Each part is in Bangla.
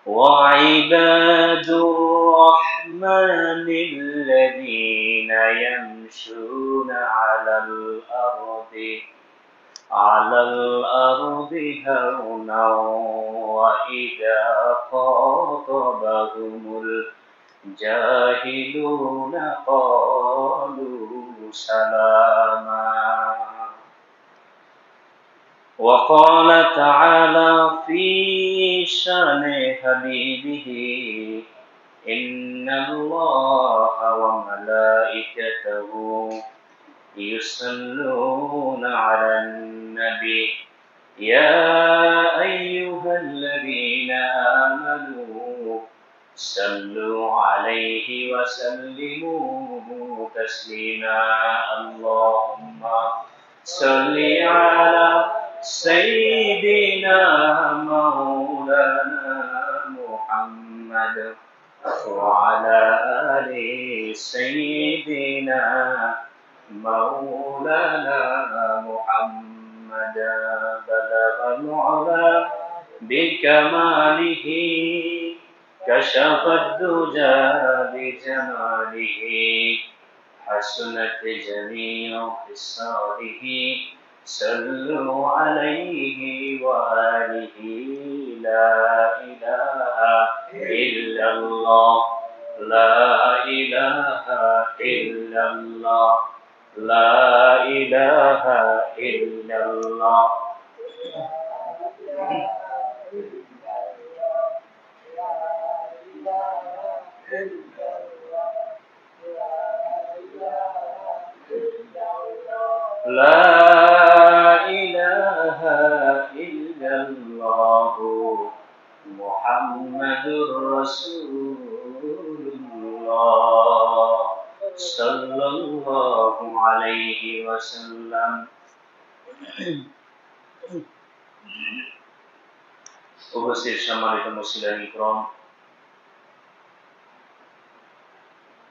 وعباد الرحمن الذين يمشون على الأرض هونا وإذا خاطبهم الجاهلون قالوا سلاما. وقال تعالى في شأن حبيبه إن الله وملائكته يصلون على النبي يا أيها الذين آمنوا صلوا عليه وسلموا تسليما. اللهم صل على سيدنا مولانا محمد وعلى آل سيدنا مولانا محمد. بلغ العلا بكماله كشف الدجى بجماله حسنت جميع خصاله صلوا عليه وآله. لا إله إلا الله لا إله إلا الله لا إله إلا الله. لا إله إلا الله محمد رسول الله صلى الله عليه وسلم. উপস্থিত সম্মানিত মুসলিম ইকরাম,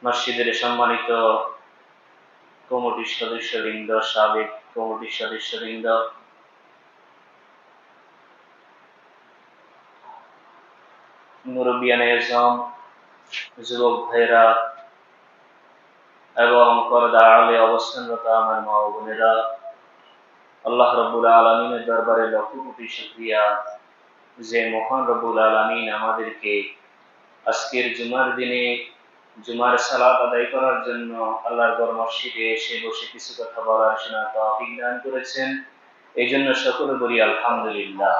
মসজিদের সম্মানিত কমিটির সদস্যবৃন্দ, সাবেক কমিটির সদস্যবৃন্দ, মুরব্বিয়ানে আজম, যুবক ভাইরা এবং পর্দা আড়ালে অবস্থানরত আমার মা ও বোনেরা, আল্লাহ রাব্বুল আলামিনের দরবারে লক্ষ কোটি শুকরিয়া যে মহান রব্বুল আলামিন আমাদেরকে আজকের জুমার দিনে জুমার সালাত আদায় করার জন্য আল্লাহর ঘর মসজিদে এসে বসে কিছু কথা বলার শোনার তৌফিক দান করেছেন। এই জন্য সকলে বলি আলহামদুলিল্লাহ।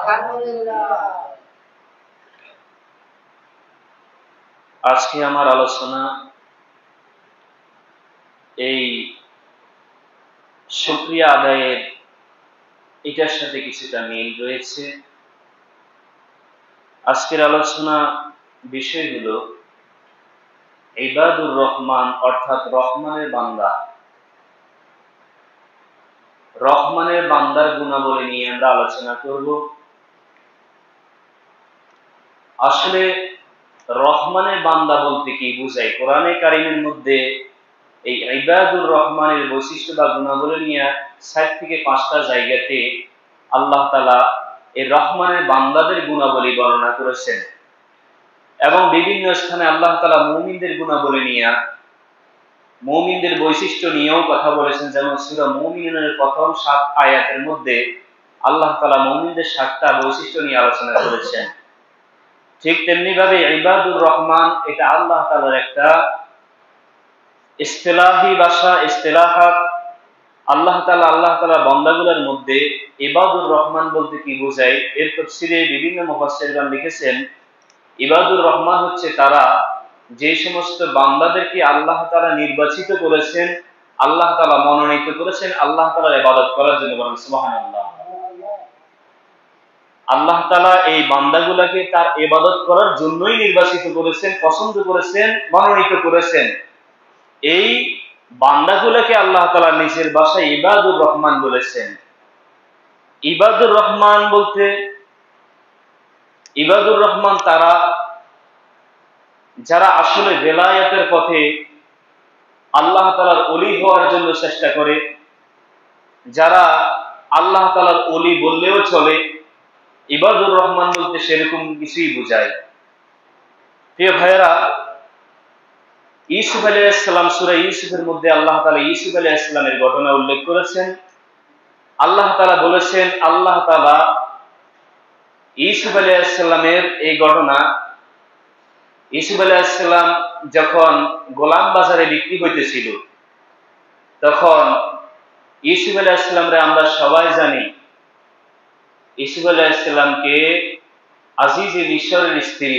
আজকে আমার আলোচনা এই শুকরিয়া আদায়ের এটার সাথে কিছুটা মিল রয়েছে। আজকের আলোচনা বিষয় হলো ইবাদুর রহমান, অর্থাৎ রহমানের বান্দা। রহমানের বান্দার গুণাবলী নিয়ে আমরা আলোচনা করব। আসলে রহমানের বান্দা বলতে কি বোঝায়? কোরআনে কারিমের মধ্যে এই ইবাদুর রহমানের বৈশিষ্ট্য বা গুণাবলী নিয়ে 4 থেকে 5টা জায়গাতে আল্লাহ তাআলা এই রহমানের বান্দাদের গুণাবলী বর্ণনা করেছেন এবং বিভিন্ন স্থানে আল্লাহ তাআলা মুমিনদের গুণাবলী নিয়ে, মুমিনদের বৈশিষ্ট্য নিয়েও কথা বলেছেন। যেমন সূরা মুমিনুনের প্রথম 7 আয়াতের মধ্যে আল্লাহ তাআলা মুমিনদের 7টা বৈশিষ্ট্য নিয়ে আলোচনা করেছেন। ঠিক তেমনি ভাবে ইবাদুর রহমান এটা আল্লাহ তাআলার একটা ইসতিলাহি ভাষা, ইসতিলাহাত। আল্লাহ তাআলা বান্দাগুলোর মধ্যে ইবাদুর রহমান বলতে কি বোঝায়, এর তাফসীরে বিভিন্ন মুফাসসিরগণ লিখেছেন ইবাদুর রহমান হচ্ছে তারা যে সমস্ত বান্দাদেরকে আল্লাহ তাআলা নির্বাচিত করেছেন, আল্লাহ তাআলা মনোনীত করেছেন আল্লাহ তাআলার ইবাদত করার জন্য। বলেন সুবহানাল্লাহ। আল্লাহ তাআলা এই বান্দাগুলোকে তার ইবাদত করার জন্যই নির্বাচিত করেছেন, পছন্দ করেছেন, মনোনীত করেছেন। এই বান্দাগুলোকে আল্লাহ তাআলা নিজের ভাষায় ইবাদুর রহমান বলেছেন। ইবাদুর রহমান বলতে ইবাদুর রহমান তারা যারা আসলে বেলায়েতের পথে আল্লাহ তাআলার ওলি হওয়ার জন্য চেষ্টা করে, যারা আল্লাহ তাআলার ওলি বললেও চলে। ইবাদুর রহমান বলতে সেরকম কিছুই বোঝায়। প্রিয় ভাইয়েরা, ইউসুফ আলাইহিস সালাম সূরা ইউসুফের মধ্যে আল্লাহ তাআলা ইউসুফ আলাইহিস সালামের ঘটনা উল্লেখ করেছেন। আল্লাহ তাআলা বলেছেন, আল্লাহ তাআলা ইউসুফ আলাইহিস সালামের এই ঘটনা, ইউসুফ আলাইহিস সালাম যখন গোলাম বাজারে বিক্রি হইতেছিল, তখন ইউসুফ আলাইহিস সালামরে আমরা সবাই জানি, ইউসুফ আলাইহিস সালামকে আজিজে মিশরের স্ত্রী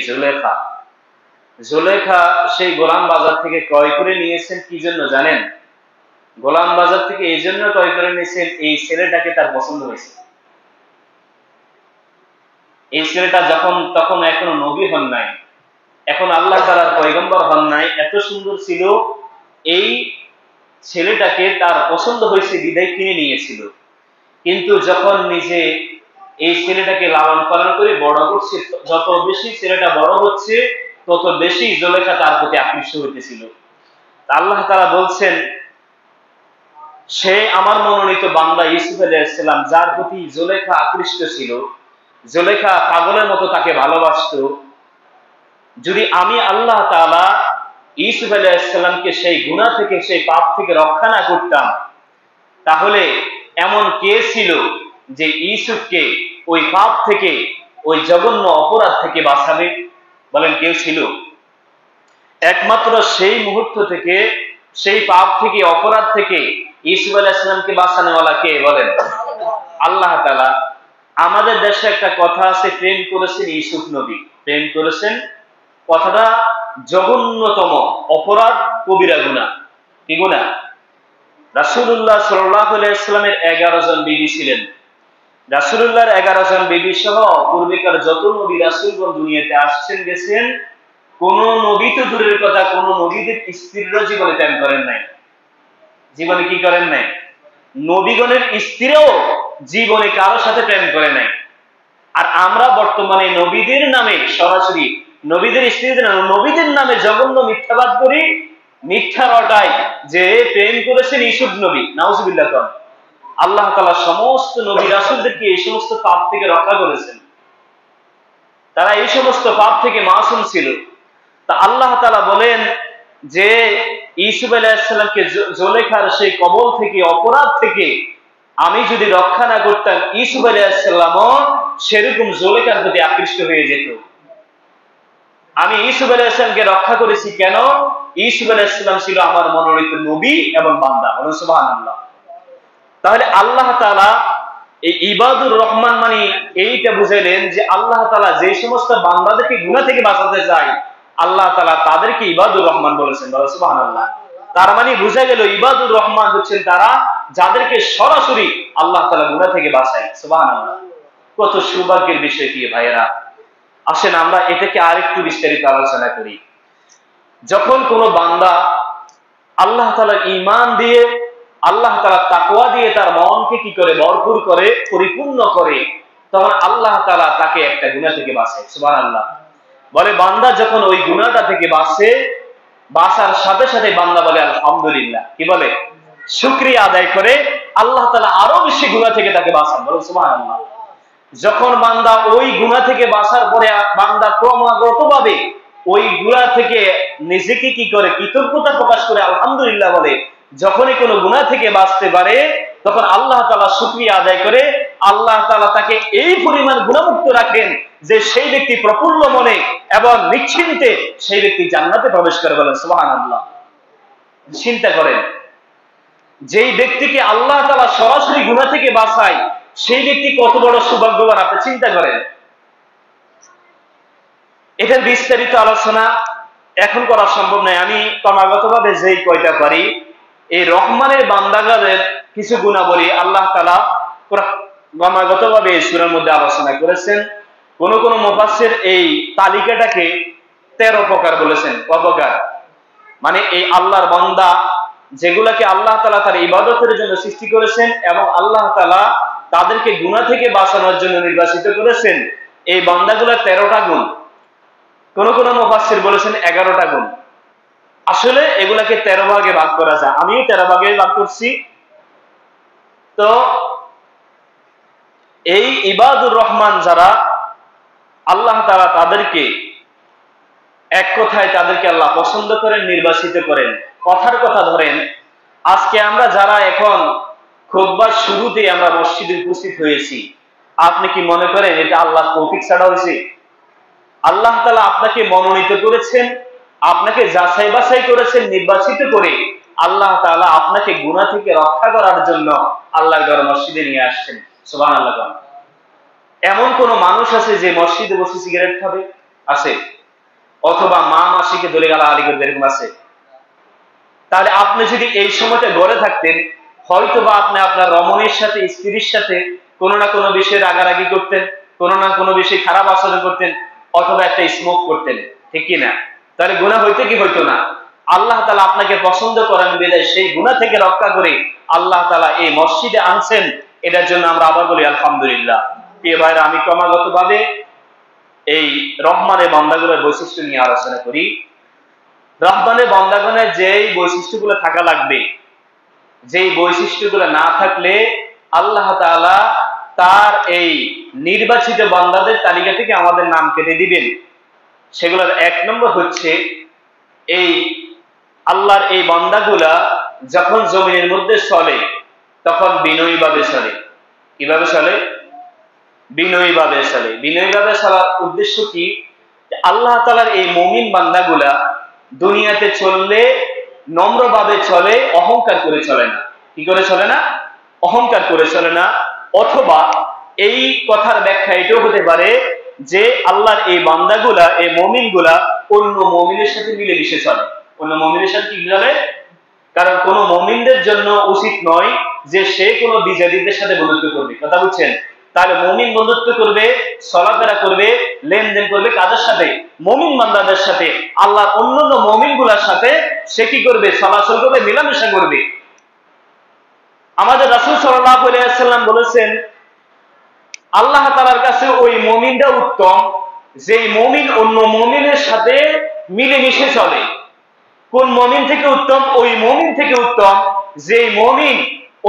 জুলেখা সেই গোলাম বাজার থেকে ক্রয় করে নিয়েছেন। কি জন্য জানেন? গোলাম বাজার থেকে এই জন্য ক্রয় করে নিয়েছেন, এই ছেলেটাকে তার পছন্দ হয়েছে। এই ছেলেটা তখন এখনো নবী হন নাই, এখন আল্লাহ তাআলার পয়গম্বর হন নাই, এত সুন্দর ছিল, এই ছেলেটাকে তার পছন্দ হয়েছে বিদায় কিনে নিয়েছিল। কিন্তু যখন নিজে এই ছেলেটাকে লালন পালন করে বড় করছে, যত বেশি ছেলেটা বড় হচ্ছে তত বেশি জুলেখা তার প্রতি আকৃষ্ট হইতেছিল। আল্লাহ তাআলা বলছেন, সে আমার মনোনীত বান্দা ইউসুফ আলাইহিস সালাম, যার প্রতি জুলেখা আকৃষ্ট ছিল, জুলেখা পাগলের মতো তাকে ভালোবাসতো। যদি আমি আল্লাহ তাআলা ইউসুফ আলাইহিস সালামকে সেই গুনাহ থেকে, সেই পাপ থেকে রক্ষা না করতাম, তাহলে এমন কে ছিল যে ইউসুফকে ওই পাপ থেকে, ওই জঘন্য অপরাধ থেকে বাঁচাবে? বলেন, কেউ ছিল? একমাত্র সেই মুহূর্ত থেকে, সেই পাপ থেকে, অপরাধ থেকে ইউসুফ আলাইহিস সালামকে বাঁচানোওয়ালা কে? বলেন, আল্লাহ তাআলা। আমাদের দেশে একটা কথা আছে, প্রেম করেছেন ইউসুফ নবী, প্রেম করেছেন, কথাটা জঘন্যতম অপরাধ, কবিরা গুনাহ। কি গুনাহ? রাসূলুল্লাহ সাল্লাল্লাহু আলাইহি ওয়াসাল্লামের 11 জন বিবি ছিলেন। রাসূলুল্লাহর 11 জন বিবি সহ পূর্বেকার যত নবী রাসূলগণ দুনিয়াতে আসছেন গেছেন, কোন নবী তো দূরের কথা, কোন নবীদের স্ত্রীরা জীবনে প্রেম করেন নাই। জীবনে কি করেন নাই? নবীগণের স্ত্রীও জীবনে কারোর সাথে প্রেম করে নাই। আর আমরা বর্তমানে নবীদের নামে, সরাসরি নবীদের স্ত্রীদের, নবীদের নামে জঘন্য মিথ্যাবাদ করি, মিথ্যা রটাই যে প্রেম করেছেন ইউসুফ নবী। নাউজুবিল্লাহ। আল্লাহ তাআলা সমস্ত নবী রাসূলদেরকে এই সমস্ত পাপ থেকে রক্ষা করেছেন, তারা এই সমস্ত পাপ থেকে মাসুম ছিল। তা আল্লাহ তাআলা বলেন যে ইউসুফ আলাইহিস সালামকে জুলেখার সেই কবল থেকে, অপরাধ থেকে আমি যদি রক্ষা না করতাম, ইউসুফ আলাইহিস সালামও সেরকম জুলেখার প্রতি আকৃষ্ট হয়ে যেত। আমি ইউসুফ আলাইহিস সালামকে রক্ষা করেছি কেন? ইউসুফ আলাইহিস সালাম ছিল আমার মনোনীত নবী এবং বান্দা। বলুন সুবহানাল্লাহ। তাহলে আল্লাহ তাআলা এই ইবাদুর রহমান মানে এইটা বুঝাইলেন যে আল্লাহ তাআলা যে সমস্ত বান্দাদেরকে গুনাহ থেকে বাঁচাতে চায়, আল্লাহ তাআলা তাদেরকে ইবাদুর রহমান বলেছেন। বলুন সুবহানাল্লাহ। তার মানে বুঝা গেল ইবাদুর রহমান হচ্ছেন তারা যাদেরকে সরাসরি আল্লাহ তাআলা গুনাহ থেকে বাঁচায়। সুবহানাল্লাহ। কত সৌভাগ্যের বিষয় কি ভাইয়েরা। আসেন আমরা এটাকে আরেকটু বিস্তারিত আলোচনা করি। যখন কোন বান্দা আল্লাহ তাআলার ঈমান দিয়ে, আল্লাহ তাআলার তাকওয়া দিয়ে তার মনকে কি করে ভরপুর করে, পরিপূর্ণ করে, তখন আল্লাহ তাআলা তাকে একটা গুনাহ থেকে বাঁচায়। সুবহানাল্লাহ। বলে বান্দা যখন ওই গুনাহটা থেকে বাঁচে, বাঁচার সাথে সাথে বান্দা বলে আলহামদুলিল্লাহ। কি বলে? শুকরিয়া আদায় করে আল্লাহ তাআলা আরো বেশি গুনাহ থেকে তাকে বাঁচান। বলে সুবহানাল্লাহ। যখন বান্দা ওই গুনাহ থেকে বাঁচার পরে বান্দা ক্রমাগতভাবে ওই গুনাহ থেকে নিজেকে কি করে, কৃতজ্ঞতা প্রকাশ করে আলহামদুলিল্লাহ বলে, যখনই কোনো গুনাহ থেকে বাঁচতে পারে তখন আল্লাহ তাআলা শুকরিয়া আদায় করে আল্লাহ তাআলা তাকে এই পরিমাণ গুনাহমুক্ত রাখেন যে সেই ব্যক্তি প্রফুল্ল মনে এবং নিশ্চিন্তে সেই ব্যক্তি জান্নাতে প্রবেশ করে। বলেন সুবহানাল্লাহ। চিন্তা করেন, যেই ব্যক্তিকে আল্লাহ তাআলা সরাসরি গুনাহ থেকে বাঁচায়, সেই ব্যক্তি কত বড় সৌভাগ্যবান, আপনি চিন্তা করেন। এটার বিস্তারিত আলোচনা এখন করা সম্ভব নয়। আমি ক্রমাগতভাবে যেই কয়টা পারি, এই রহমানের বান্দাগাদের কিছু গুণাবলী আল্লাহ তাআলা ক্রমাগতভাবে এই সূরার মধ্যে আলোচনা করেছেন। কোন কোন মুফাসসির এই তালিকাটাকে 13 প্রকার বলেছেন। কত প্রকার? মানে এই আল্লাহর বান্দা যেগুলাকে আল্লাহ তাআলা তার ইবাদতের জন্য সৃষ্টি করেছেন এবং আল্লাহ তাআলা তাদেরকে গুনাহ থেকে বাঁচানোর জন্য নির্বাচিত করেছেন, এই বান্দাগুলোর 13টা গুণ। কোন কোন মুফাসসির বলেছেন 11টা গুণ। আসলে এগুলাকে 13 ভাগে ভাগ করা যায়, আমিও 13 ভাগে ভাগ করছি। তো এই ইবাদুর রহমান যারা, আল্লাহ তাআলা তাদেরকে এক কথায় তাদেরকে আল্লাহ পছন্দ করেন, নির্বাচিত করেন। কথার কথা ধরেন, আজকে আমরা যারা এখন খুতবার শুরুতে আমরা মসজিদে উপস্থিত হয়েছি, আপনি কি মনে করেন এটা আল্লাহর তৌফিক ছাড়া হয়েছে? আল্লাহ তাআলা আপনাকে মনোনীত করেছেন, আপনাকে যাচাই বাছাই করেছেন, নির্বাচিত করে আল্লাহ তাআলা আপনাকে গুনাহ থেকে রক্ষা করার জন্য আল্লাহর ঘর মসজিদে নিয়ে আসছেন। সুবহানাল্লাহ। এমন কোন মানুষ আছে যে মসজিদে বসে সিগারেট খাবে? আছে? অথবা মা মাসিকে দলে গালাগালি করবে, এরকম আছে? তাহলে আপনি যদি এই সময়টা ঘরে থাকতেন, হয়তো বা আপনি আপনার রমণীর সাথে, স্ত্রীর সাথে কোনো না কোনো বিষয়ে রাগারাগি করতেন, কোনো না কোনো বিষয়ে খারাপ আচরণ করতেন, অথবা একটা স্মোক করতেন, ঠিক কি না? তাহলে গুনাহ হইতে কি হইতো না? আল্লাহ তাআলা আপনাকে পছন্দ করেন বিধায় সেই গুনাহ থেকে রক্ষা করে আল্লাহ তাআলা এই মসজিদে আনছেন। এটার জন্য আমরা আবার বলি আলহামদুলিল্লাহ। প্রিয় ভাইরা, আমি ক্রমাগতভাবে এই রহমানের বান্দাগুলোর বৈশিষ্ট্য নিয়ে আলোচনা করি। রহমানের বান্দাগণের যেই বৈশিষ্ট্যগুলো থাকা লাগবে, যেই বৈশিষ্ট্যগুলো না থাকলে আল্লাহ তাআলা তার এই নির্বাচিত বান্দাদের তালিকা থেকে আমাদের নাম কেটে দিবেন। সেগুলোর এক নম্বর হচ্ছে, এই আল্লাহর এই বান্দাগুলা যখন জমিনের মধ্যে চলে তখন বিনয়ীভাবে চলে। কিভাবে চলে? বিনয়ীভাবে চলে। বিনয়ীভাবে চলার উদ্দেশ্য কি? আল্লাহ তাআলার এই মুমিন বান্দাগুলা দুনিয়াতে চললে নম্রভাবে চলে, অহংকার করে চলে না। কি করে চলে না? অহংকার করে চলে না। অথবা এই কথার ব্যাখ্যা এটাও হতে পারে যে আল্লাহর এই বান্দাগুলা, এই মুমিনগুলা অন্য মুমিনের সাথে মিলেমিশে চলে। অন্য মুমিনের সাথে কি চলে? কারণ কোন মুমিনদের জন্য উচিত নয় যে সে কোনো বিজাতিদের সাথে বন্ধুত্ব করবে। কথা বুঝছেন? তাহলে মুমিন বন্ধুত্ব করবে, চলাফেরা করবে, লেনদেন করবে কাদের সাথে? মুমিন বান্দাদের সাথে। আল্লাহর অন্যান্য মুমিনগুলোর সাথে সে কি করবে? চলাচল করবে, মেলামেশা করবে। আমাদের রাসূল সাল্লাল্লাহু আলাইহি ওয়াসাল্লাম বলেছেন, আল্লাহ তাআলার কাছে ওই মুমিনটা উত্তম যেই মুমিন অন্য মুমিনের সাথে মিলেমিশে চলে। কোন মুমিন থেকে উত্তম? ওই মুমিন থেকে উত্তম যেই মুমিন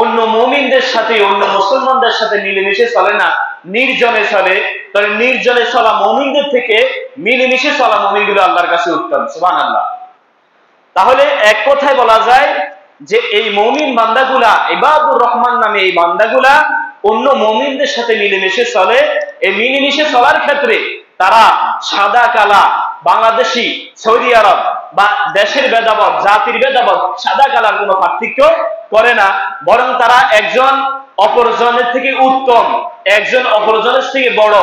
অন্য মুমিনদের সাথে, অন্য মুসলমানদের সাথে মিলেমিশে চলে না, নির্জনে চলে। তাহলে নির্জনে চলা মুমিনদের থেকে মিলেমিশে চলা মুমিনগুলো আল্লাহর কাছে উত্তম। সুবহানাল্লাহ। তাহলে এক কথায় বলা যায় যে এই মুমিন বান্দাগুলা, ইবাদুর রহমান নামে এই বান্দাগুলা অন্য মুমিনদের সাথে মিলেমিশে চলে। এই মিলেমিশে চলার ক্ষেত্রে তারা সাদা কালা, বাংলাদেশি, সৌদি আরব বা দেশের ভেদাভেদ, জাতির ভেদাভেদ, সাদা কালার কোনো পার্থক্য করে না। বরং তারা একজন অপরজনের থেকে উত্তম, একজন অপরজনের থেকে বড়,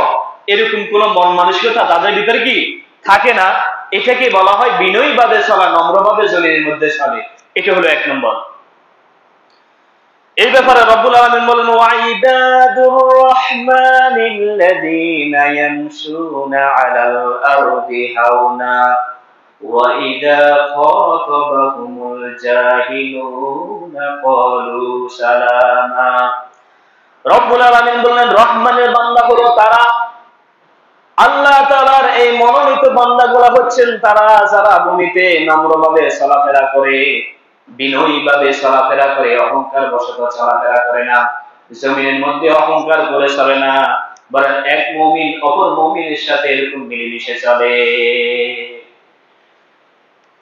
এরকম কোন মন মানসিকতা তাদের ভিতরে কি থাকে না। এটাকে বলা হয় বিনয়ীভাবে চলা, নম্রভাবে জমিনের মধ্যে চলে। এটা হলো এক নম্বর। এই ব্যাপারে রব্বুল আলামিন বলেন, ওয়াইবাদুর রহমানিল্লাযীনা ইয়ামশুনা আলাল আরদি হাওনা ওয়া ইযা খাতাবাহুমুল জাহিলুনা ক্বালু সালামা। রব্বুল আলামিন বলেন, রহমানের বান্দাগুলো তারা, আল্লাহ তাআলার এই মনোনীত বান্দাগুলো হচ্ছেন তারা যারা ভূমিতে নম্রভাবে চলাফেরা করে, বিনয়ীভাবে চলাফেরা করে, অহংকার বশত চলাফেরা করে না, জমিনের মধ্যে অহংকার করে চলে না, বরং এক মুমিন অপর মুমিনের সাথে এরকম মিলেমিশে চলে।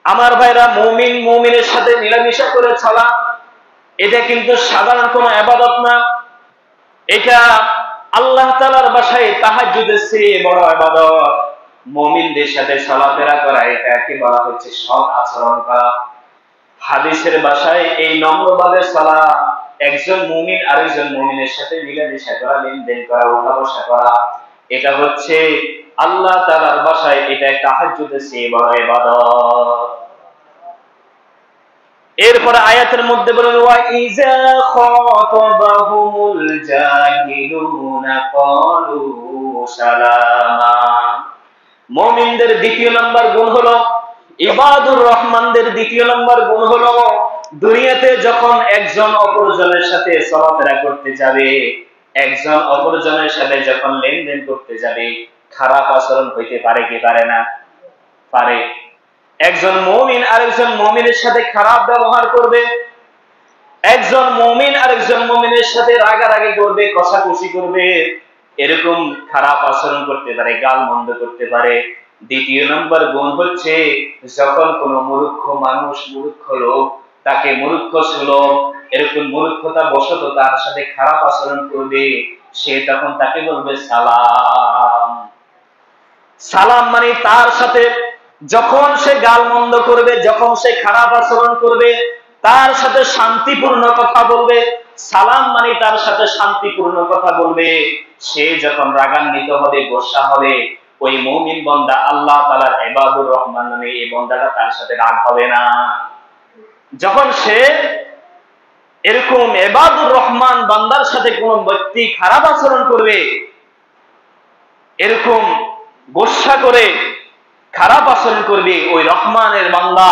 আমার ভাইরা, মুমিন মুমিনের সাথে মিলেমিশে করে চলা এটা কিন্তু সাধারণ কোনো ইবাদত না। এটা আল্লাহ তাআলার বাসায় তাহাজ্জুদের চেয়ে বড় ইবাদত। মুমিনদের সাথে চলাফেরা করা, এটাকে বলা হচ্ছে সৎ আচরণ করা। হাদিসের ভাষায় এই নম্রভাবে চলা, একজন মুমিন আরেকজন মুমিনের সাথে মিলেমিশে করা, লেনদেন করা, উঠা বসা করা, এটা হচ্ছে আল্লাহ তাআলার ভাষায় এটা তাহাজ্জুদের চেয়ে বড় ইবাদত। এরপরে আয়াতের মধ্যে বলেন, ওয়া ইযা খাতাবাহুমুল জাহিলুনা ক্বালু সালামা। মুমিনদের দ্বিতীয় নম্বর গুণ হলো, ইবাদুর রহমানদের দ্বিতীয় নম্বর গুণ হলো, দুনিয়াতে যখন একজন অপরজনের সাথে চলাফেরা করতে যাবে, একজন অপরজনের সাথে যখন লেনদেন করতে যাবে, খারাপ আচরণ হইতে পারে কি পারে না? পারে। একজন মুমিন আরেকজন মুমিনের সাথে খারাপ ব্যবহার করবে, একজন মুমিন আরেকজন মুমিনের সাথে রাগারাগি করবে, কষাকষি করবে, এরকম খারাপ আচরণ করতে পারে, গালমন্দ করতে পারে। দ্বিতীয় নম্বর গুণ হচ্ছে যখন কোনো মূর্খ মানুষ, মূর্খ লোক তাকে মূর্খ সুলভ এরকম মূর্খতা বশত তার সাথে খারাপ আচরণ করবে, সে তখন তাকে বলবে সালাম। সালাম মানে তার সাথে যখন সে গালমন্দ করবে, যখন সে খারাপ আচরণ করবে, তার সাথে শান্তিপূর্ণ কথা বলবে। সালাম মানে তার সাথে শান্তিপূর্ণ কথা বলবে। সে যখন রাগান্বিত হবে, গোসা হবে, ওই মুমিন বান্দা আল্লাহ তাআলার ইবাদুর রহমান নামে এই বান্দাটা তার সাথে রাগ হবে না। যখন সে এরকম ইবাদুর রহমান বান্দার সাথে কোন ব্যক্তি খারাপ আচরণ করবে, এরকম গোসা করে খারাপ আচরণ করবে, ওই রহমানের বান্দা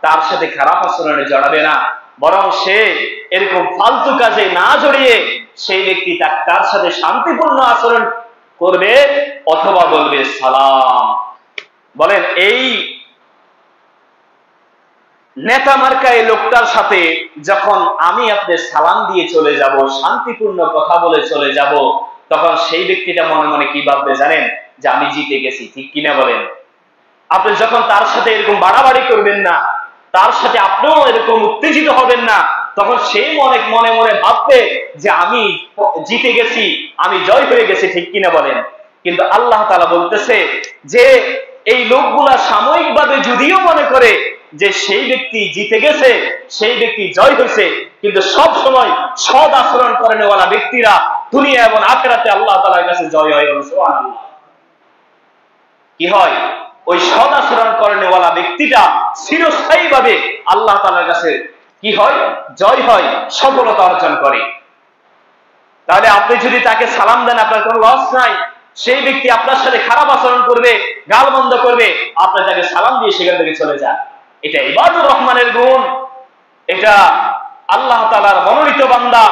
তার সাথে খারাপ আচরণে জড়াবে না, বরং সে এরকম ফালতু কাজে না জড়িয়ে সেই ব্যক্তি তার সাথে শান্তিপূর্ণ আচরণ করবে অথবা বলবে সালাম। বলেন এই নেতা মার্কা এই লোকটার সাথে যখন আমি আপনি সালাম দিয়ে চলে যাব, শান্তিপূর্ণ কথা বলে চলে যাব, তখন সেই ব্যক্তিটা মনে মনে কি ভাববে জানেন? যে আমি জিতে গেছি, ঠিক কিনা বলেন? আপনি যখন তার সাথে এরকম বাড়াবাড়ি করবেন না, তার সাথে আপনিও এরকম উত্তেজিত হবেন না, তখন সে অনেক মনে মনে ভাববে যে আমি জিতে গেছি, আমি জয় হয়ে গেছি, ঠিক কিনা বলেন? কিন্তু আল্লাহ তাআলা বলতেছে যে এই লোকগুলা সাময়িকভাবে যদিও মনে করে যে সেই ব্যক্তি জিতে গেছে, সেই ব্যক্তি জয় হয়েছে, কিন্তু সব সময় সৎ আচরণ করেনওয়ালা ব্যক্তিরা দুনিয়া এবং আখিরাতে আল্লাহ তাআলার কাছে জয় হয়। সুবহানাল্লাহ। কি হয়? ওই সৎ আচরণ করেনওয়ালা ব্যক্তিটা চিরস্থায়ী ভাবে আল্লাহ তাআলার কাছে কি হয়? জয় হয়, সফলতা অর্জন করে। তাহলে আপনি যদি তাকে সালাম দেন, আপনার কোনো লস নাই। সেই ব্যক্তি আপনার সাথে খারাপ আচরণ করবে, গালমন্দ করবে, আপনি তাকে সালাম দিয়ে সেখান থেকে চলে যান। এটা ইবাদুর রহমানের গুণ। এটা আল্লাহ তাআলার মনোনীত বান্দা,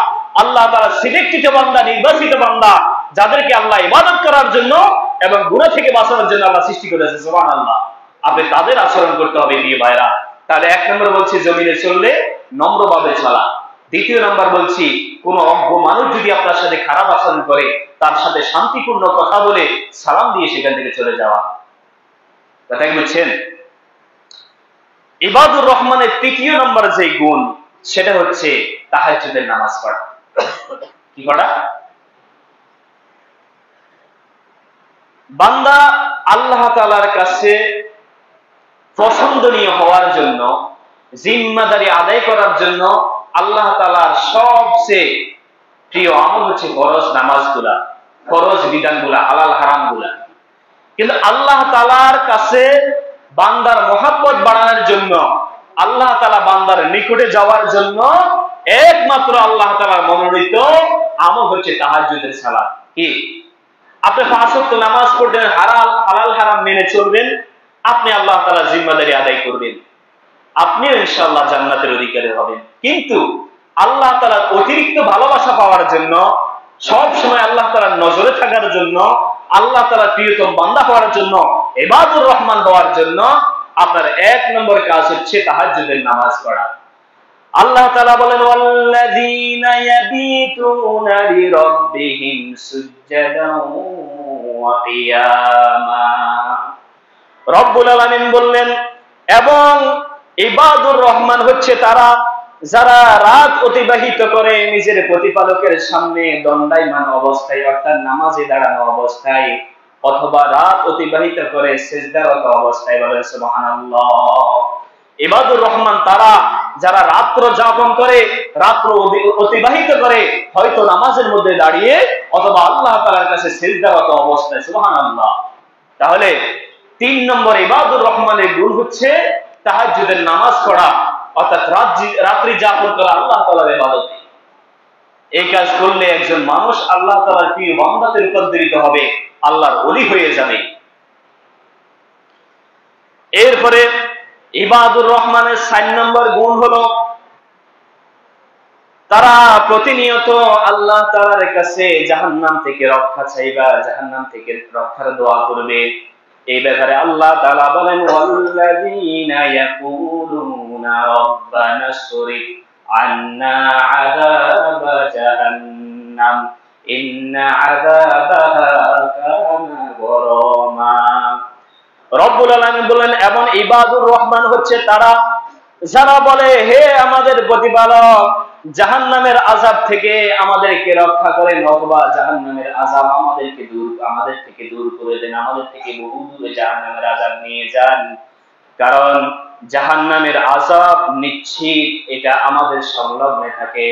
আল্লাহ তাআলার সিলেক্টেড বান্দা, নির্বাচিত বান্দা, যাদেরকে আল্লাহ ইবাদত করার জন্য এবং গুনাহ থেকে বাঁচানোর জন্য আল্লাহ সৃষ্টি করেছে। সুবহানাল্লাহ। আপনি তাদের আচরণ করতে হবে প্রিয় ভাইরা। তাহলে এক নম্বর বলছি জমিনে চললে নম্রভাবে চলা। দ্বিতীয় নম্বর বলছি কোন অজ্ঞ মানুষ যদি আপনার সাথে খারাপ আচরণ করে, তার সাথে শান্তিপূর্ণ কথা বলে সালাম দিয়ে সেখান থেকে চলে যাওয়া। কথা কি বুঝছেন? ইবাদুর রহমানের তৃতীয় নম্বর যে গুণ, সেটা হচ্ছে তাহাজ্জুদের নামাজ পড়া। কি পড়া? বান্দা আল্লাহ তাআলার কাছে পছন্দনীয় হওয়ার জন্য, জিম্মাদারি আদায় করার জন্য আল্লাহ তাআলার সবচেয়ে প্রিয় আমল হচ্ছে ফরজ নামাজগুলা, ফরজ বিধানগুলা, হালাল হারামগুলা। কিন্তু আল্লাহ তাআলার কাছে বান্দার মহব্বত বাড়ানোর জন্য, আল্লাহ তাআলা বান্দার নিকটে যাওয়ার জন্য একমাত্র আল্লাহ তাআলার মনোনীত আমল হচ্ছে তাহাজ্জুদের সালাত। কি? আপনি 5 ওয়াক্ত নামাজ পড়বেন, হালাল হারাম মেনে চলবেন, আপনি আল্লাহ তাআলার জিম্মাদারি আদায় করবেন, আপনিও ইনশাআল্লাহ জান্নাতের অধিকারী হবেন। কিন্তু আল্লাহ তাআলার অতিরিক্ত ভালোবাসা পাওয়ার জন্য, সব সময় আল্লাহ তাআলার নজরে থাকার জন্য, আল্লাহ তাআলার প্রিয়তম বান্দা হওয়ার জন্য, ইবাদুর রহমান হওয়ার জন্য আপনার এক নম্বর কাজ হচ্ছে তাহাজ্জুদের নামাজ পড়া। আল্লাহ তাআলা বলেন ওয়াল্লাযীনা ইয়াবিতুনা লিরাব্বিহিম সুজদান ওয়া কিয়ামা। রব্বুল আলামিন বললেন এবং ইবাদুর রহমান হচ্ছে তারা যারা রাত অতিবাহিত করে নিজের প্রতিপালকের সামনে দণ্ডায়মান অবস্থায়, অর্থাৎ নামাজে দাঁড়ানো অবস্থায়, অথবা রাত অতিবাহিত করে সিজদারত অবস্থায়। বলেন সুবহানাল্লাহ। ইবাদুর রহমান তারা যারা রাত্র যাপন করে, রাত্র অতিবাহিত করে, হয়তো নামাজের মধ্যে দাঁড়িয়ে অথবা আল্লাহ তাআলার কাছে সিজদারত অবস্থায়। সুবহানাল্লাহ। তাহলে 3 নম্বর ইবাদুর রহমানের গুণ হচ্ছে তাহাজ্জুদের নামাজ পড়া, অর্থাৎ রাত্রি যাপন করা আল্লাহ তাআলার ইবাদতে। এই কাজ করলে একজন মানুষ আল্লাহ তাআলার প্রিয় বান্দাতে রূপান্তরিত হবে, আল্লাহর ওলি হয়ে যাবে। এরপরে ইবাদুর রহমানের 4 নম্বর গুণ হলো তারা প্রতিনিয়ত আল্লাহ তাআলার কাছে জাহান্নাম থেকে রক্ষা চাইবা, জাহান্নাম থেকে রক্ষার দোয়া করবে। এই ব্যাপারে আল্লাহ তাআলা বলেন ওয়াল্লাযীনা ইয়াকুলুনা রাব্বানা সরিফ আন্না আযাবা জাহান্নাম ইন্না আযাবাহা কানা গরামা। রব্বুল আলামিন বলেন এবং ইবাদুর রহমান হচ্ছে তারা যারা বলে হে আমাদের প্রতিপালক জাহান্নামের আযাব থেকে আমাদেরকে রক্ষা করেন, অথবা জাহান্নামের আযাব আমাদের থেকে দূর করে দেন, আমাদের থেকে বহু দূরে জাহান্নামের আযাব নিয়ে যান। কারণ জাহান্নামের আযাব নিশ্চিত, এটা আমাদের সংলগ্নে থাকে,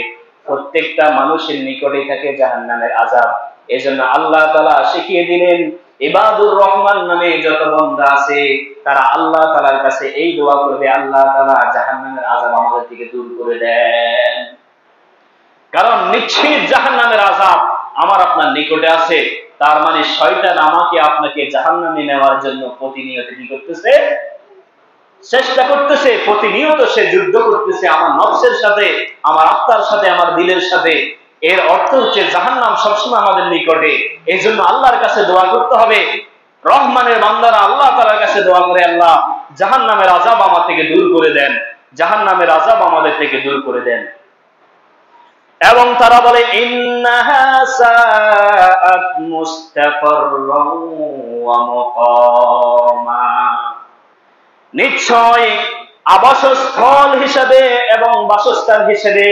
প্রত্যেকটা মানুষের নিকটেই থাকে জাহান্নামের আযাব। এজন্য আল্লাহ তাআলা শিখিয়ে দিলেন ইবাদুর রহমান নামে যত বান্দা আছে তারা আল্লাহ তাআলার কাছে এই দোয়া করবে, আল্লাহ তাআলা জাহান্নামের আযাব আমাদের থেকে দূর করে দেন। কারণ নিশ্চিত জাহান্নামের আযাব আমার আপনার নিকটে আছে। তার মানে শয়তান আমাকে আপনাকে জাহান্নামে নেওয়ার জন্য প্রতিনিয়ত কি করতেছে? চেষ্টা করতেছে, প্রতিনিয়ত সে যুদ্ধ করতেছে আমার নফসের সাথে, আমার আত্মার সাথে, আমার দিলের সাথে। এর অর্থ হচ্ছে জাহান্নাম সবসময় আমাদের নিকটে। এই জন্য আল্লাহর কাছে দোয়া করতে হবে। রহমানের বান্দারা আল্লাহ তাআলার কাছে দোয়া করে, আল্লাহ জাহান্নামের আযাব আমার থেকে দূর করে দেন, জাহান্নামের আযাব আমাদের থেকে দূর করে দেন। এবং তারা বলে ইন্নাহা সাআত মুস্তাকাররান ওয়া মুকামা, নিশ্চয় আবাসস্থল হিসেবে এবং বাসস্থান হিসেবে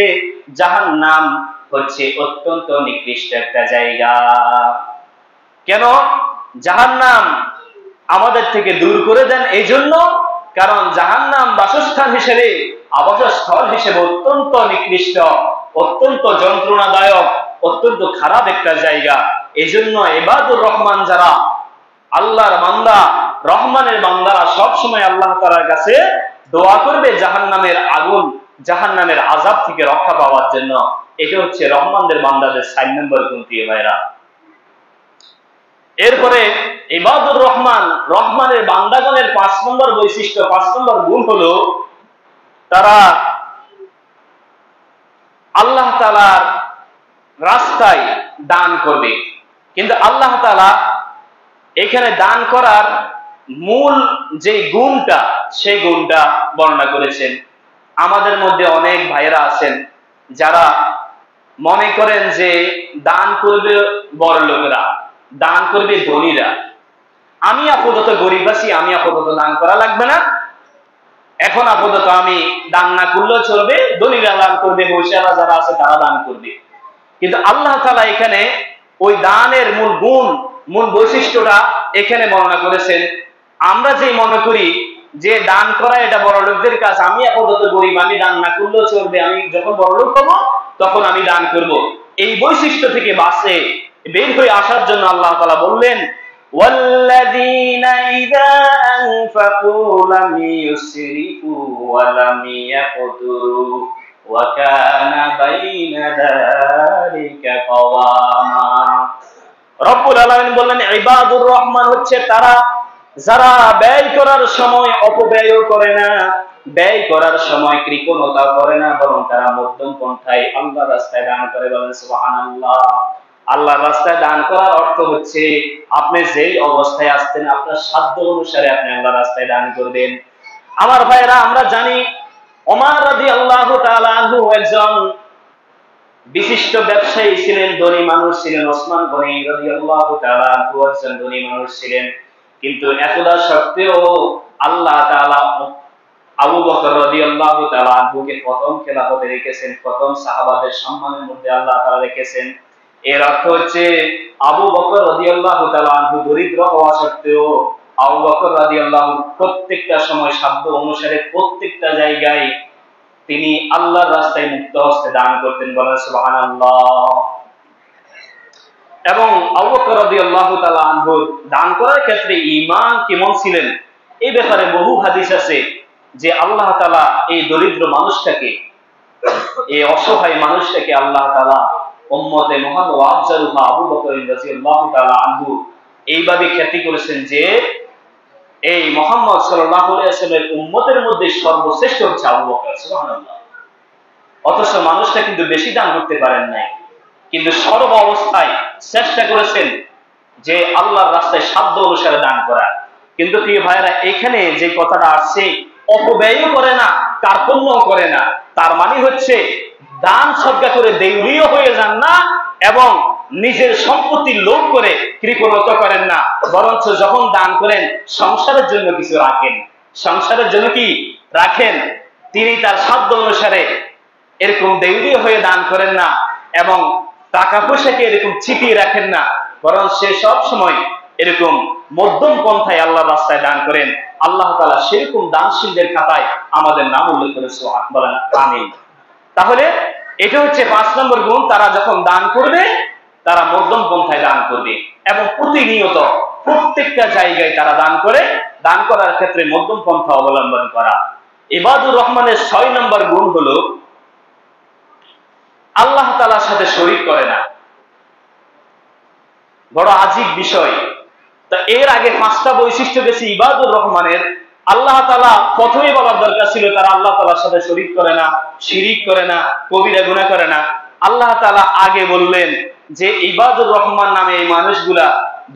জাহান্নাম হচ্ছে অত্যন্ত নিকৃষ্ট একটা জায়গা। কেন জাহান্নাম আমাদের থেকে দূর করে দেন? এই জন্য, কারণ জাহান্নাম বাসস্থান হিসেবে, আবাসস্থল হিসেবে অত্যন্ত নিকৃষ্ট, অত্যন্ত যন্ত্রণাদায়ক, অত্যন্ত খারাপ একটা জায়গা। এই জন্য ইবাদুর রহমান যারা আল্লাহর বান্দা, রহমানের বান্দারা সব সময় আল্লাহ তাআলার কাছে দোয়া করবে জাহান্নামের আগুন, জাহান্নামের আযাব থেকে রক্ষা পাওয়ার জন্য। এটা হচ্ছে রহমানদের বান্দাদের 4 নম্বর গুণ। প্রিয় ভাইরা, এরপরে ইবাদুর রহমান, রহমানের বান্দাগণের 5 নম্বর বৈশিষ্ট্য, 5 নম্বর গুণ হলো তারা আল্লাহ তাআলার রাস্তায় দান করবে। কিন্তু আল্লাহ তাআলা এখানে দান করার মূল যে গুণটা, সেই গুণটা বর্ণনা করেছেন। আমাদের মধ্যে অনেক ভাইরা আছেন যারা মনে করেন যে দান করবে বড় লোকেরা, দান করবে ধনীরা, আমি আপাতত গরিব আছি, আমি আপাতত দান করা লাগবে না, এখন আপাতত আমি দান না করলেও চলবে, ধনীরা দান করবে, বৈশালা যারা আছে তারা দান করবে। কিন্তু আল্লাহ তাআলা এখানে ওই দানের মূল গুণ, মূল বৈশিষ্ট্যটা এখানে বর্ণনা করেছেন। আমরা যে মনে করি যে দান করা এটা বড় লোকদের কাজ, আমি আপাতত গরিব, আমি দান না করলেও চলবে, আমি যখন বড় লোক হবো তখন আমি দান করব, এই বৈশিষ্ট্য থেকে বাঁচে বের হয়ে আসার জন্য আল্লাহ তাআলা বললেন ওয়াল্লাযীনা ইযা আনফাকু লাম ইউসরিফু ওয়া লাম ইয়াকতুরু ওয়া কানা বাইনা যালিকা কাওয়ামা। রব্বুল আলামিন বললেন ইবাদুর রহমান হচ্ছে তারা যারা ব্যয় করার সময় অপব্যয়ও করে না, ব্যয় করার সময় কৃপণতা করে না, বরং তারা মধ্যম পন্থায় আল্লাহর রাস্তায় দান করে। বলেন সুবহানাল্লাহ। আল্লাহর রাস্তায় দান করার অর্থ হচ্ছে আপনি যেই অবস্থায় আসছেন আপনার সাধ্য অনুসারে আপনি আল্লাহর রাস্তায় দান করবেন। আমার ভাইরা, আমরা জানি ওমর রাদিয়াল্লাহু তাআলা আনহু একজন বিশিষ্ট ব্যবসায়ী ছিলেন, ধনী মানুষ ছিলেন। ওসমান গনি রাদিয়াল্লাহু তাআলা আনহু একজন ধনী মানুষ ছিলেন। কিন্তু এতটা সত্ত্বেও আল্লাহ তাআলা আবু বকর রাদিয়াল্লাহু তাআলা আনহুকে প্রথম খেলাফতে রেখেছেন, প্রথম সাহাবাদের সম্মানের মধ্যে আল্লাহ তাআলা রেখেছেন। এর অর্থ হচ্ছে আবু বকর রাদিয়াল্লাহু তাআলা আনহু দরিদ্র হওয়া সত্ত্বেও আবু বকর রাদিয়াল্লাহু প্রত্যেকটা সময় সাধ্য অনুসারে প্রত্যেকটা জায়গায় তিনি আল্লাহর রাস্তায় মুক্ত হস্তে দান করতেন। বলেন সুবহানাল্লাহ। এবং আবু বকর রাদিয়াল্লাহু তাআলা আনহু দান করার ক্ষেত্রে ঈমান কেমন ছিলেন এই ব্যাপারে বহু হাদিস আছে যে আল্লাহ তাআলা এই দরিদ্র মানুষটাকে, এই অসহায় মানুষটাকে আল্লাহ তাআলা উম্মতে মুহাম্মদ ওয়া আফজালুহা আবু বকর রাদিয়াল্লাহু তাআলা আনহু এইভাবে খ্যাতি করেছেন যে এই মুহাম্মদ সাল্লাল্লাহু আলাইহি ওয়াসাল্লামের উম্মতের মধ্যে সর্বশ্রেষ্ঠ হচ্ছে আবু বকর। সুবহানাল্লাহ। অথচ মানুষটা কিন্তু বেশি দান করতে পারেন নাই, কিন্তু সর্ব অবস্থায় চেষ্টা করেছেন যে আল্লাহর রাস্তায় সাধ্য অনুসারে দান করা। কিন্তু প্রিয় ভাইরা, এখানে যে কথাটা আসছে অপব্যয়ও করে না, কার্পণ্যও করে না, তার মানে হচ্ছে দান সদকা করে দেউলিও হয়ে যান না এবং নিজের সম্পত্তির লোভ করে কৃপণতা করেন না, বরঞ্চ যখন দান করেন সংসারের জন্য কিছু রাখেন। সংসারের জন্য কি রাখেন? তিনি তার সাধ্য অনুসারে এরকম দেউলি হয়ে দান করেন না এবং টাকা পয়সাকে এরকম ছিটিয়ে রাখেন না, বরং সে সব সময় এরকম মধ্যম পন্থায় আল্লাহর রাস্তায় দান করেন। আল্লাহ তাআলা সেরকম দানশীলদের খাতায় আমাদের নাম উল্লেখ করেছে, বলেন আমিন। তাহলে এটা হচ্ছে 5 নম্বর গুণ, তারা যখন দান করবে তারা মধ্যম পন্থায় দান করবে এবং প্রতিনিয়ত প্রত্যেকটা জায়গায় তারা দান করে, দান করার ক্ষেত্রে মধ্যম পন্থা অবলম্বন করা। ইবাদুর রহমানের 6 নম্বর গুণ হলো আল্লাহ তাআলার সাথে শরীক করে না। বড় আজীব বিষয়। তা এর আগে 5টা বৈশিষ্ট্য গেছে ইবাদুর রহমানের। আল্লাহ তাআলা প্রথমেই বলার দরকার ছিল তারা আল্লাহ তাআলার সাথে শরীক করে না, শিরিক করে না, কবিরা গুনাহ করে না। আল্লাহ তাআলা আগে বললেন যে ইবাদুর রহমান নামে এই মানুষগুলা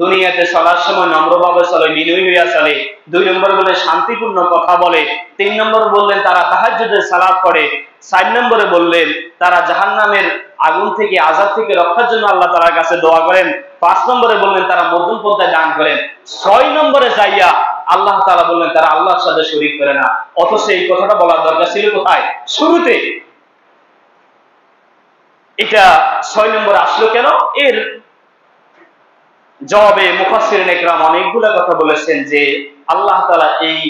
দুনিয়াতে চলার সময় নম্রভাবে চলে, বিনয়ী হইয়া চলে। 2 নম্বর বলে শান্তিপূর্ণ কথা বলে। 3 নম্বর বললেন তারা তাহাজ্জুদের সালাত পড়ে। 4 নম্বরে বললেন তারা জাহান্নামের আগুন থেকে, আযাব থেকে রক্ষার জন্য আল্লাহ তাআলার কাছে দোয়া করেন। 5 নম্বরে বললেন তারা মধ্যম পন্থায় দান করেন। 6 নম্বরে যাইয়া আল্লাহ তাআলা বললেন তারা আল্লাহর সাথে শরীক করে না। অথচ এই কথাটা বলার দরকার ছিল কোথায়? শুরুতে। এটা 6 নম্বরে আসলো কেন? এর জবাবে মুফাসসিরিন ইকরাম অনেকগুলো কথা বলেছেন যে আল্লাহ তাআলা এই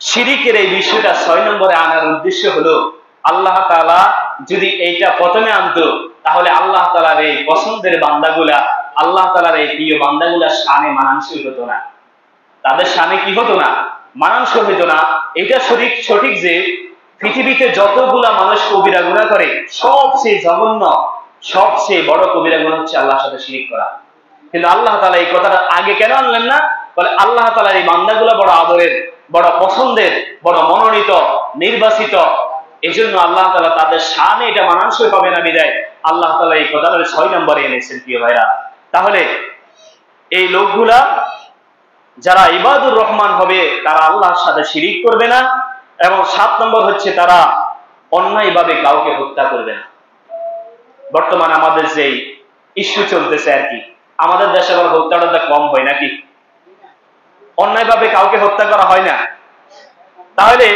শিরিকের এই বিষয়টা 6 নম্বরে আনার উদ্দেশ্য হলো আল্লাহ তাআলা যদি এইটা প্রথমে আনতো তাহলে আল্লাহ তাআলার এই পছন্দের বান্দাগুলা, আল্লাহ তাআলার এই প্রিয় বান্দাগুলা শানে মানানসই হতো না। তাদের শানে কি হতো না? মানানসই হতো না। এটা সঠিক যে পৃথিবীতে যতগুলা মানুষ কবিরা গুনাহ করে সবচেয়ে জঘন্য, সবচেয়ে বড় কবিরা গুনাহ হচ্ছে আল্লাহর সাথে শিরিক করা। কিন্তু আল্লাহ তাআলা এই কথাটা আগে কেন আনলেন না? বলে আল্লাহ তাআলার এই বান্দাগুলা বড় আদরের, বড় পছন্দের, বড় মনোনীত, নির্বাচিত। এজন্য আল্লাহ তাআলা তাদের শানে এটা মানানসই হবে না বিদায় আল্লাহ তাআলা এই কথাটা 6 নম্বরে এনেছেন প্রিয় ভাইরা। তাহলে এই লোকগুলা যারা ইবাদুর রহমান হবে তারা আল্লাহর সাথে শিরিক করবে না এবং 7 নম্বর হচ্ছে তারা অন্যায়ভাবে কাউকে হত্যা করবে না। বর্তমানে আমাদের যে ইস্যু চলতেছে আর কি, আমাদের দেশে আবার হত্যাটা কম হয় নাকি? অন্যায়ভাবে কাউকে হত্যা করা হয় না। তাহলে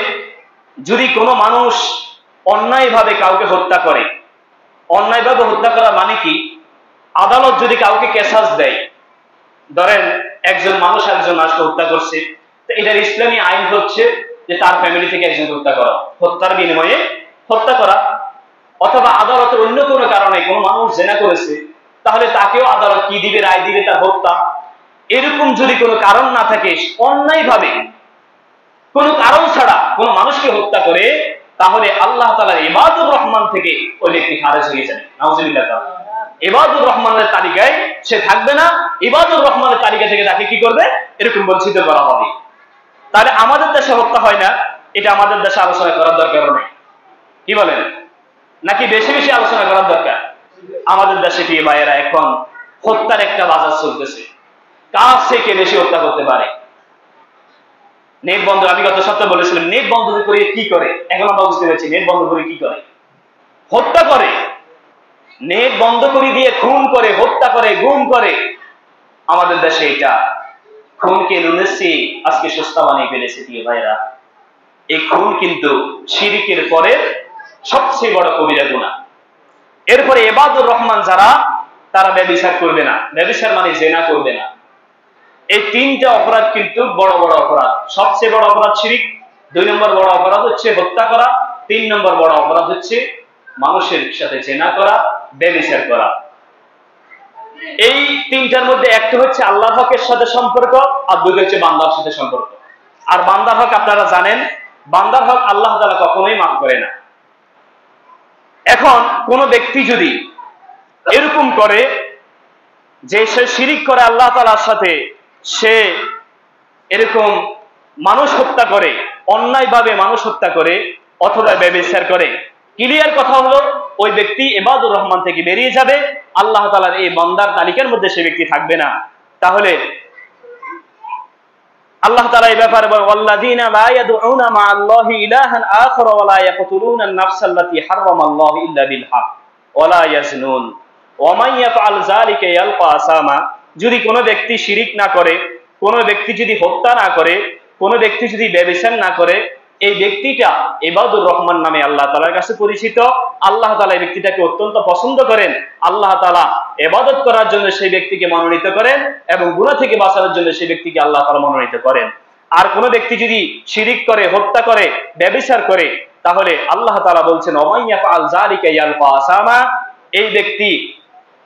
যদি কোনো মানুষ অন্যায়ভাবে কাউকে হত্যা করে, অন্যায়ভাবে হত্যা করা মানে কি? আদালত যদি কাউকে কেসাস দেয়, ধরেন একজন মানুষ একজন মানুষকে হত্যা করছে, তো এটার ইসলামী আইন হচ্ছে যে তার ফ্যামিলি থেকে একজন হত্যা করা, হত্যার বিনিময়ে হত্যা করা। অথবা আদালতের অন্য কোনো কারণে কোনো মানুষ জেনা করেছে, তাহলে তাকেও আদালত কি দিবে? রায় দিবে তার হত্যা। এরকম যদি কোনো কারণ না থাকে, অন্যায়ভাবে কোনো কারণ ছাড়া কোনো মানুষকে হত্যা করে, তাহলে আল্লাহ তাআলার ইবাদুর রহমান থেকে ওই ব্যক্তি খারেজ হয়ে যাবে। নাউজুবিল্লাহ। ইবাদুর রহমানের তালিকায় সে থাকবে না, ইবাদুর রহমানের তালিকা থেকে তাকে কি করবে? এরকম বঞ্চিত করা হবে। তাহলে আমাদের দেশে হত্যা হয় না, এটা আমাদের দেশে আলোচনা করার দরকার নেই, কি বলেন? নাকি বেশি বেশি আলোচনা করার দরকার? আমাদের দেশে কি ভাইয়েরা এখন হত্যার একটা বাজার চলতেছে, কার থেকে বেশি হত্যা করতে পারে। নেট বন্ধ, আমি গত সপ্তাহে বলেছিলাম নেট বন্ধ করে কি করে, এখন আমরা বুঝতে পারছি নেট বন্ধ করে কি করে, হত্যা করে। নেট বন্ধ করে দিয়ে খুন করে, হত্যা করে, গুম করে। আমাদের দেশে এটা খুনকে নুনেছি আজকে সস্তা বানিয়ে ফেলেছে প্রিয় ভাইরা। এই খুন কিন্তু শিরিকের পরে সবচেয়ে বড় কবিরা গুনাহ। এরপরে ইবাদুর রহমান যারা, তারা ব্যভিচার করবে না। ব্যভিচার মানে জিনা করবে না। এই 3টা অপরাধ কিন্তু বড় বড় অপরাধ। সবচেয়ে বড় অপরাধ শিরিক, 2 নম্বর বড় অপরাধ হচ্ছে হত্যা করা, 3 নম্বর বড় অপরাধ হচ্ছে মানুষের সাথে জিনা করা, ব্যভিচার করা। এই 3টার মধ্যে একটা হচ্ছে আল্লাহর হকের সাথে সম্পর্ক, আর 2টা হচ্ছে বান্দার সাথে সম্পর্ক। আর বান্দার হক আপনারা জানেন, বান্দার হক আল্লাহ তাআলা কখনোই মাফ করে না। এখন কোন ব্যক্তি যদি এরকম করে যে সে শিরিক করে আল্লাহ তাআলার সাথে, সে এরকম মানুষ হত্যা করে, অন্যায়ভাবে মানুষ হত্যা করে অথবা ব্যভিচার করে, ক্লিয়ার কথা হলো ওই ব্যক্তি ইবাদুর রহমান থেকে বেরিয়ে যাবে, আল্লাহ তাআলার এই বান্দার তালিকার মধ্যে সে ব্যক্তি থাকবে না। তাহলে আল্লাহ তাআলা এই ব্যাপারে বলেন ওয়াল্লাযীনা লা ইয়াদউনা মা'আল্লাহি ইলাহান আখারা ওয়া লা ইয়াকতুলুনা আন-নাফসাল্লাতী হারামাল্লাহু ইল্লা বিল হক ওয়া লা ইয়াজনুন। ওয়া ইয়াফআল যালিকা ইয়ালকা আসামা, যদি কোনো ব্যক্তি শিরিক না করে, কোনো ব্যক্তি যদি হত্যা না করে, কোনো ব্যক্তি যদি ব্যভিচার না করে, এই ব্যক্তিটা ইবাদুর রহমান নামে আল্লাহ তাআলার কাছে পরিচিত। আল্লাহ তাআলা এই ব্যক্তিটাকে অত্যন্ত পছন্দ করেন। আল্লাহ তাআলা ইবাদত করার জন্য সেই ব্যক্তিকে মনোনীত করেন এবং গুনাহ থেকে বাঁচানোর জন্য সেই ব্যক্তিকে আল্লাহ তাআলা মনোনীত করেন। আর কোনো ব্যক্তি যদি শিরিক করে, হত্যা করে, ব্যভিচার করে, তাহলে আল্লাহ তাআলা বলছেন ওয়া ইয়াফআল যালিকা ইয়ালকা আসামা, এই ব্যক্তি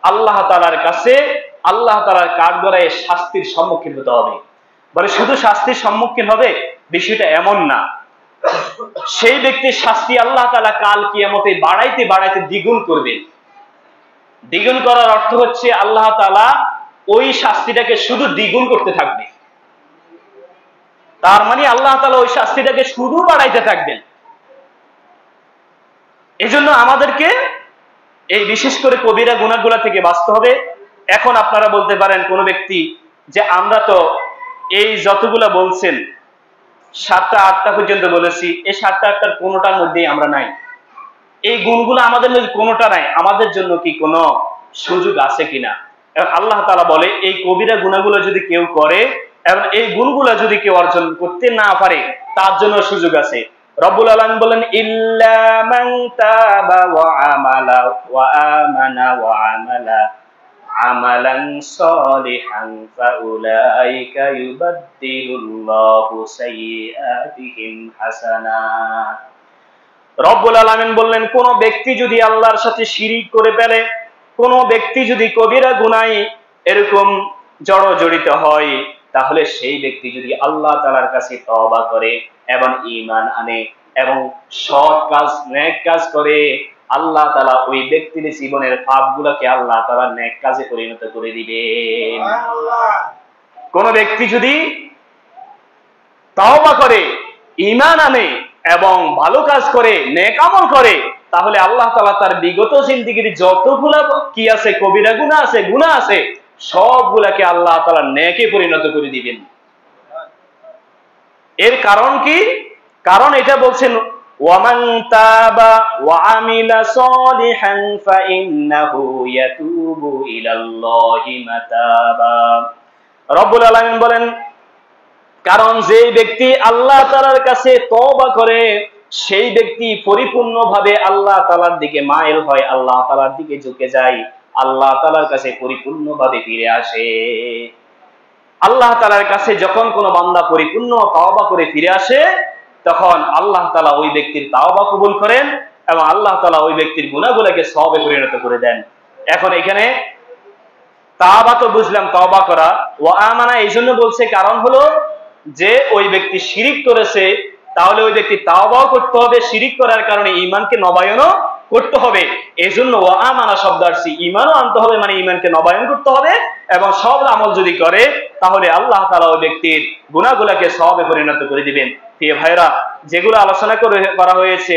আল্লাহ তাআলার কাছে, আল্লাহ তাআলার কাঠগড়ায় শাস্তির সম্মুখীন হতে হবে। বলে শুধু শাস্তির সম্মুখীন হবে, বিষয়টা এমন না। সেই ব্যক্তির শাস্তি আল্লাহ তাআলা কাল কিয়ামতে বাড়াইতে বাড়াইতে দ্বিগুণ করবেন। দ্বিগুণ করার অর্থ হচ্ছে আল্লাহ তাআলা ওই শাস্তিটাকে শুধু দ্বিগুণ করতে থাকবে। তার মানে আল্লাহ তাআলা ওই শাস্তিটাকে শুধু বাড়াইতে থাকবেন। এজন্য আমাদেরকে এই বিশেষ করে কবিরা গুনাহগুলো থেকে বাঁচতে হবে। এখন আপনারা বলতে পারেন কোন ব্যক্তি যে আমরা তো এই যতগুলা বলছেন 7টা 8টা পর্যন্ত বলেছি, এই 7টা 8টার কোনোটার মধ্যেই আমরা নাই, এই গুণগুলো আমাদের মধ্যে কোনোটা নাই, আমাদের জন্য কি কোনো সুযোগ আছে কিনা? এবং আল্লাহ তাআলা বলে এই কবিরা গুনাহগুলো যদি কেউ করে এবং এই গুণগুলো যদি কেউ অর্জন করতে না পারে, তার জন্য সুযোগ আছে। রব্বুল আলামিন বলেন ইল্লা মান তাবা ওয়া আমালা ওয়া আমানা ওয়া আমালা আমালান সালিহান ফাউলাইকা ইউবাদদিলুল্লাহু সাইয়্যাতিহিম হাসানাত। রব্বুল আলামিন বললেন কোন ব্যক্তি যদি আল্লাহর সাথে শিরিক করে ফেলে, কোন ব্যক্তি যদি কবিরা গুনাহে এরকম জড়িত হয়, তাহলে সেই ব্যক্তি যদি আল্লাহ তাআলার কাছে তওবা করে এবং ঈমান আনে এবং সৎ কাজ, নেক কাজ করে, আল্লাহ তাআলা ওই ব্যক্তির জীবনের পাপগুলোকে আল্লাহ তাআলা নেক কাজে পরিণত করে দিবেন। কোন ব্যক্তি যদি তওবা করে, ঈমান আনে এবং ভালো কাজ করে, নেক আমল করে, তাহলে আল্লাহ তাআলা তার বিগত জিন্দেগীর যতগুলা কি আছে, কবিরা গুনাহ আছে, গুনাহ আছে, সবগুলাকে আল্লাহ তাআলা নেকে পরিণত করে দিবেন। এর কারণ কি? কারণ এটা বলছেন ওয়ামান তাবা ওয়া আমিলা সলিহান ফাইন্নাহু ইয়াতুবু ইলাল্লাহি মাতাবা। রব্বুল আলামিন বলেন কারণ যে ব্যক্তি আল্লাহ তাআলার কাছে তওবা করে, সেই ব্যক্তি পরিপূর্ণভাবে আল্লাহ তাআলার দিকে মাইল হয়, আল্লাহ তাআলার দিকে ঝুঁকে যায়, আল্লাহ তাআলার কাছে পরিপূর্ণভাবে ফিরে আসে। আল্লাহ তাআলার কাছে যখন কোন বান্দা পরিপূর্ণ তওবা করে ফিরে আসে, তখন আল্লাহ তাআলা ওই ব্যক্তির তওবা কবুল করেন এবং আল্লাহ তাআলা ওই ব্যক্তির গুনাহগুলোকে সওয়াবে পরিণত করে দেন। এখন এখানে তাওবা তো বুঝলাম তওবা করা, ওয়া আমানা এই জন্য বলছে কারণ হলো যে ওই ব্যক্তি শিরিক করেছে, তাহলে ওই ব্যক্তি তাওবাও করতে হবে, শিরিক করার কারণে ঈমানকে নবায়নও করতে হবে। এজন্য ওয়া আমানা শব্দ আসছে, ঈমানও আনতে হবে, মানে ঈমানকে নবায়ন করতে হবে এবং সব আমল যদি করে তাহলে আল্লাহ তাআলা ওই ব্যক্তির গুনাহগুলোকে সওয়াবে পরিণত করে দিবেন। প্রিয় ভাইরা, যেগুলো আলোচনা করা হয়েছে,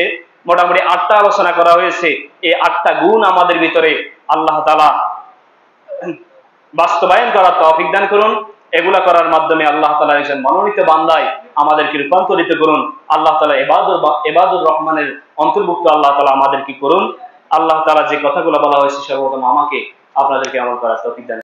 মোটামুটি 8টা আলোচনা করা হয়েছে, এই 8টা গুণ আমাদের ভিতরে আল্লাহ তাআলা বাস্তবায়ন করার তৌফিক দান করুন। এগুলা করার মাধ্যমে আল্লাহ তাআলার একজন মনোনীত বান্দায় আমাদেরকে রূপান্তরিত করুন। আল্লাহ তাআলা ইবাদুর রহমানের অন্তর্ভুক্ত আল্লাহ তাআলা আমাদেরকে করুন। আল্লাহ তাআলা যে কথাগুলো বলা হয়েছে সর্বপ্রথম আমাকে আপনাদেরকে আমল করার তৌফিক দান